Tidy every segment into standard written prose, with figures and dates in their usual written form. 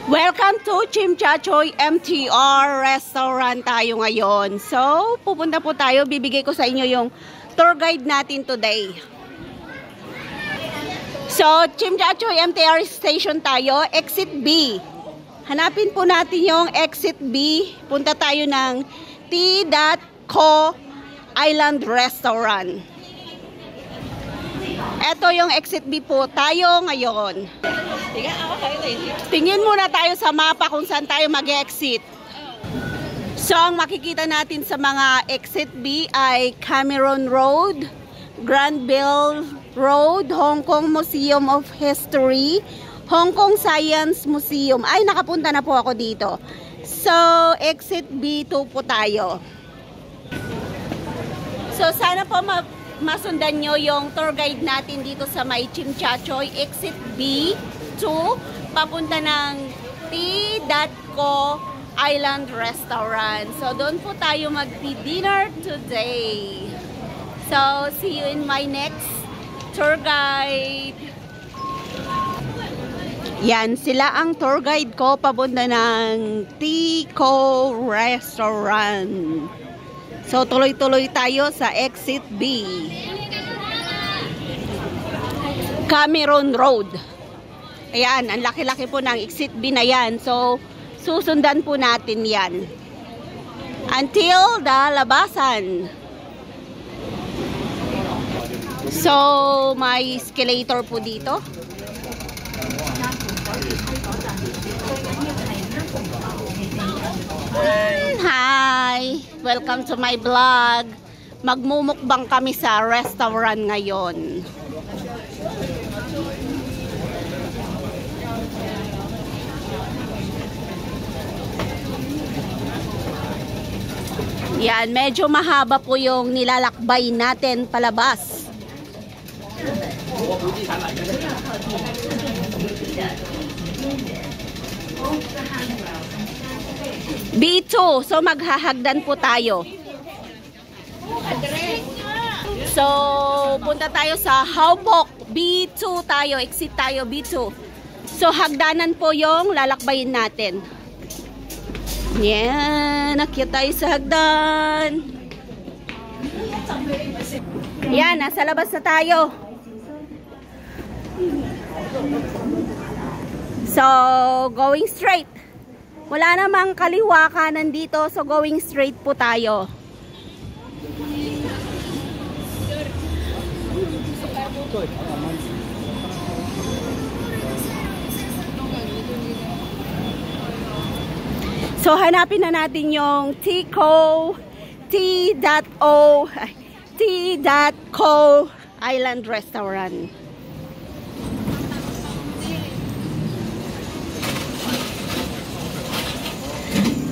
Welcome to Chimchachoy MTR Restaurant tayo ngayon. So, pupunta po tayo. Bibigay ko sa inyo yung tour guide natin today. So, Chimchachoy MTR Station tayo. Exit B. Hanapin po natin yung Exit B. Punta tayo ng T.Co Island Restaurant. Ito yung Exit B po tayo ngayon. Tingin muna tayo sa mapa kung saan tayo mag-exit. So, ang makikita natin sa mga exit B ay Cameron Road, Granville Road, Hong Kong Museum of History, Hong Kong Science Museum. Ay, nakapunta na po ako dito. So, exit B2 po tayo. So, sana po masundan nyo yung tour guide natin dito sa may Chimchachoy, exit B2, papunta ng T.Co Island Restaurant. So, doon po tayo magdi-dinner today. So, see you in my next tour guide. Yan, sila ang tour guide ko papunta ng T.Co Restaurant. So, tuloy-tuloy tayo sa exit B. Cameron Road. Ayan, ang laki-laki po ng exit B na yan. So, susundan po natin yan. Until the labasan. So, may escalator po dito. Hi! Welcome to my vlog. Magmumukbang kami sa restaurant ngayon. Yan, medyo mahaba po yung nilalakbay natin palabas. B2, so maghahagdan po tayo. So, punta tayo sa Haupok. B2 tayo, exit tayo, B2. So, hagdanan po yung lalakbayin natin. Yan, akyat tayo sa hagdan. Yan, nasa labas na tayo. So, going straight. Wala namang kaliwa kanan dito, so going straight po tayo. So, hanapin na natin yung T.Co Island Restaurant.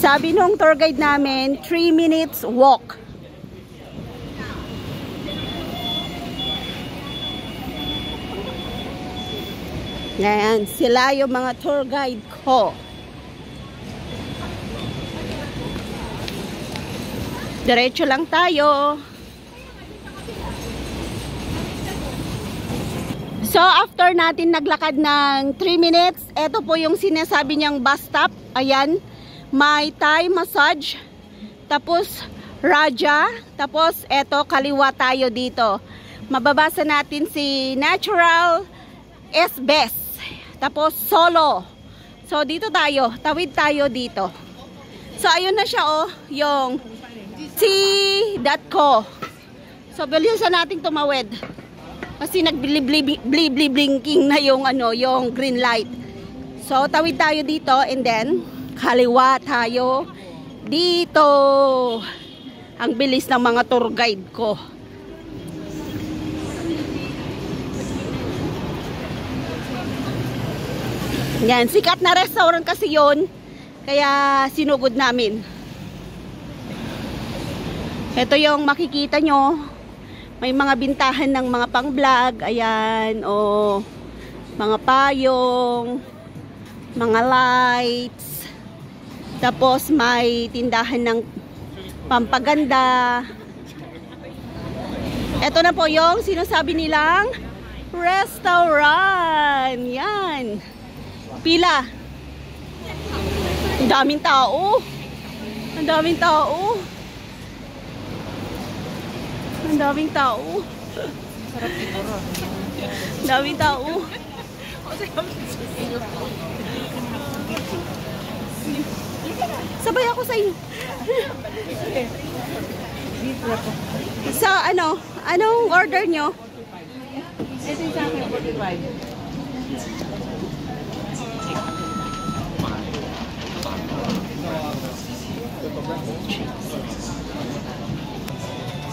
Sabi nung tour guide namin, 3 minutes walk. Yan, sila yung mga tour guide ko. Diretso lang tayo. So, after natin naglakad ng 3 minutes, ito po yung sinasabi niyang bus stop. Ayan. May Thai massage, tapos Raja, tapos eto kaliwa tayo dito. Mababasa natin si Natural S-Best, tapos Solo. So dito tayo, tawid tayo dito. So ayun na siya oh, yung T.Co. So bilisan natin tumawid. Kasi nag-blinking na yung ano, yung green light. So tawid tayo dito and then kaliwa tayo dito. Ang bilis ng mga tour guide ko. Yan, sikat na restaurant kasi yon, kaya sinugod namin. Ito yung makikita nyo, may mga bintahan ng mga pang vlog. Ayan, o mga payong, mga lights. Tapos may tindahan ng pampaganda. Ito na po yung sinasabi nilang restaurant. Yan. Pila. Ang daming tao. Ang daming tao. Ang daming tao. Sarap siguro. Ang daming tao. Sabay ako sa inyo. So, anong order nyo? Ito yung sa akin, 45.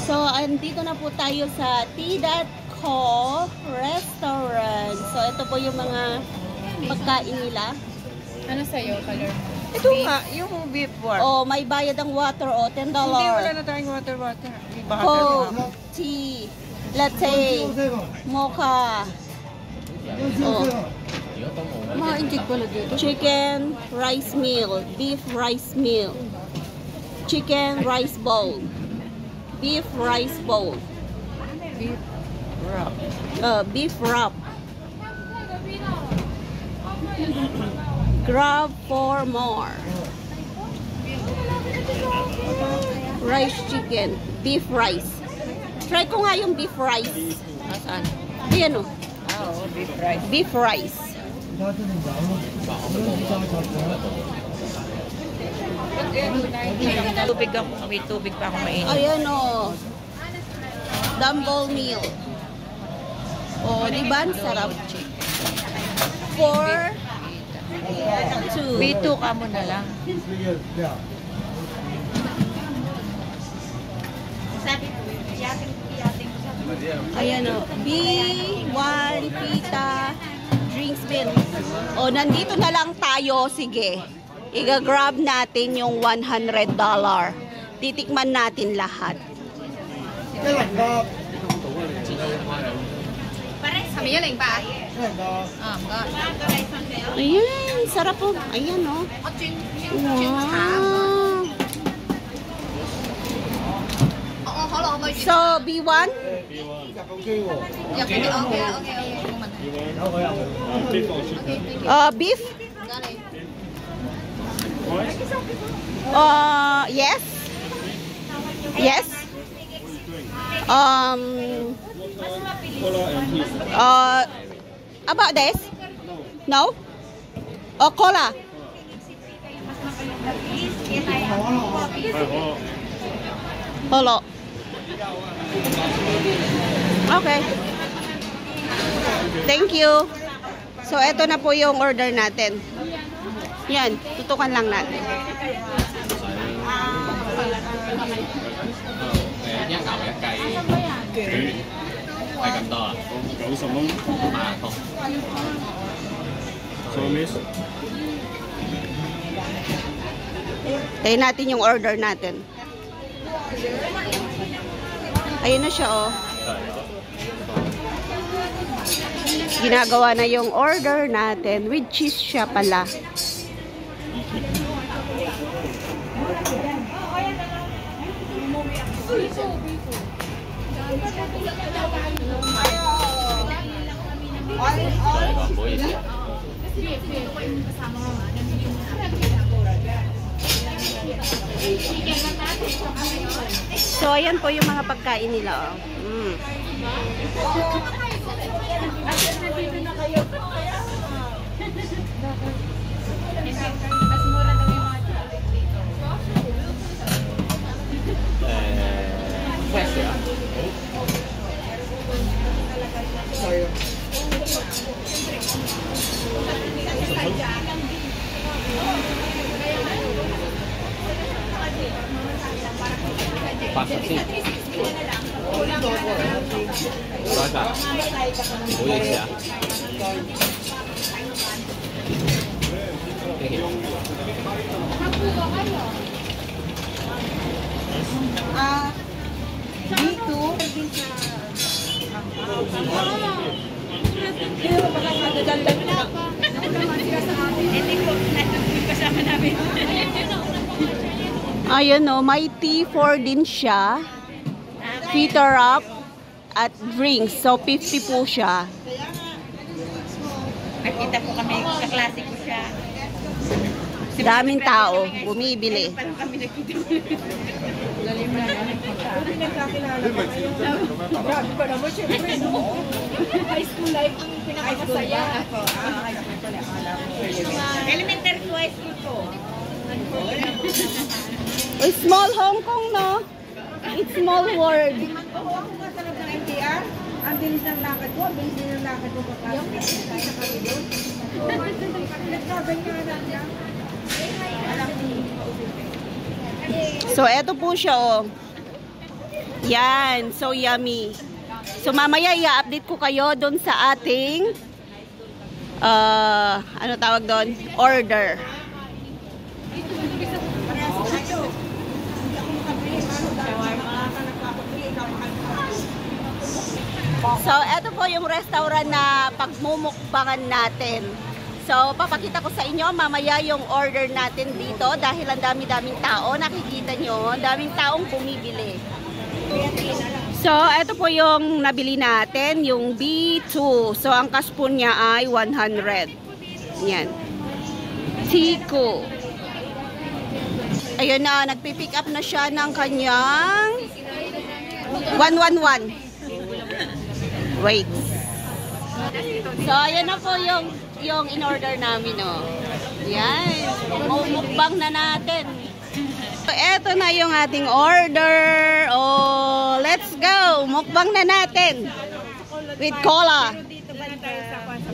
So, andito na po tayo sa T.Co restaurant. So, ito po yung mga pagkain nila. Ano sa'yo, color? Ito nga. Yung beef pork. Oh, may bayad ang water, oh, $10. Hindi, wala na tayong water. Coke, tea, latte, mocha. Oh. Mga-injig pala dito. Chicken rice meal, beef rice meal, chicken rice bowl, beef rice bowl, Beef wrap. beef wrap. Grab for more. Rice chicken, beef rice. Try ko nga yung beef rice. Nasaan? Ayan o, Oo, beef rice. beef rice. May tubig pa ako mainit. Ayan o, dumbbell meal. O, di ba? Ang sarap. 4, 2. B2 ka mo na lang. Ayan o, B1 pita drinks bill. O, nandito na lang tayo. Sige, i-grab natin yung $100. Titikman natin lahat. Ayan, sarap po. Ayan o. Wow. So, B1? Beef? Yes? Yes? About this? No? Oh, cola? Holo. Okay. Thank you. So, eto na po yung order natin. Yan, tutukan lang natin. Tayo natin yung order natin. Ayun na siya, oh. Ginagawa na yung order natin. With cheese siya pala. So, ayan po yung mga pagkain nila, oh. Pasta sí. Basta. Uy, siya. B2. Ayun o, may T4 din siya. Peter up at drinks. So, 50 po siya. Nakita po kami, kaklase ko siya. Daming tao, bumibili. Elementary to high school po. Uy, small Hong Kong, no? It's small world. Ang bilis ng lakad ko, ang bilis din ng lakad ko papasok. Sa kami doon. Nagkaganyan na lang. So, eto po siya, oh. Yan, so yummy. So, mamaya i-update ko kayo doon sa ating ano tawag doon? Order. So, eto po yung restaurant na pagmumukbangan natin. So, papakita ko sa inyo mamaya yung order natin dito dahil ang dami-daming tao. Nakikita nyo, daming taong bumibili. So, eto po yung nabili natin, yung B2. So, ang cash po niya ay 100. Yan. Tico. Ayun na, nagpipick up na siya ng kanyang 111. Wait. So, ayan na po yung in-order namin, oh. Yan. Mukbang na natin. So, eto na yung ating order. Oh, let's go. Mukbang na natin. With cola.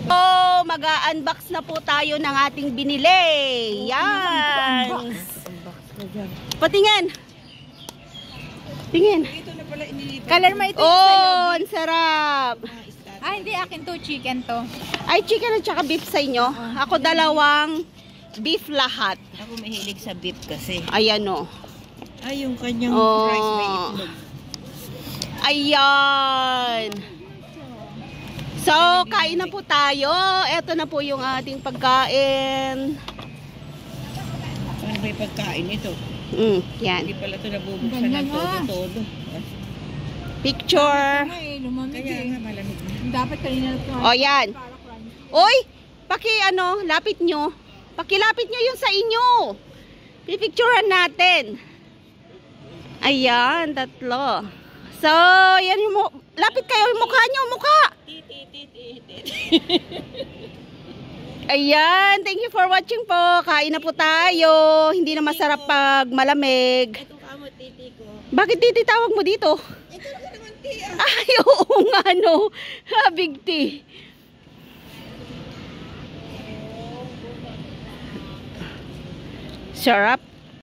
Oh, mag-unbox na po tayo ng ating binili. Yan. Patingin. Tingin. Color mo ito Oh, ang sarap. Ah, hindi. Akin to. Chicken to. Ay, chicken at saka beef sa inyo. Ako dalawang beef lahat. Ako mahilig sa beef kasi. Ayan, oh. Ay, yung kanyang Oh. rice may itlog. Ayan. So, kain na po tayo. Ito na po yung ating pagkain. Ano ba yung pagkain ito? Yan. Hindi pala ito nabubuksan ng todo-todo. Picture. Ay, lumamig Kaya nga malamig na. Dapat kanina ito. O, yan. Uy, lapit nyo. Pakilapit nyo yung sa inyo. Pipicturean natin. Ayan, tatlo. So, yan yung lapit kayo yung mukha nyo, mukha. Ayan, thank you for watching po. Kain na po tayo. Hindi na masarap pag malamig. Ito ka mo, titi ko. Bakit titi tawag mo dito? Ito ka naman, ti. Ay, oo nga, no. Big T. Sarap.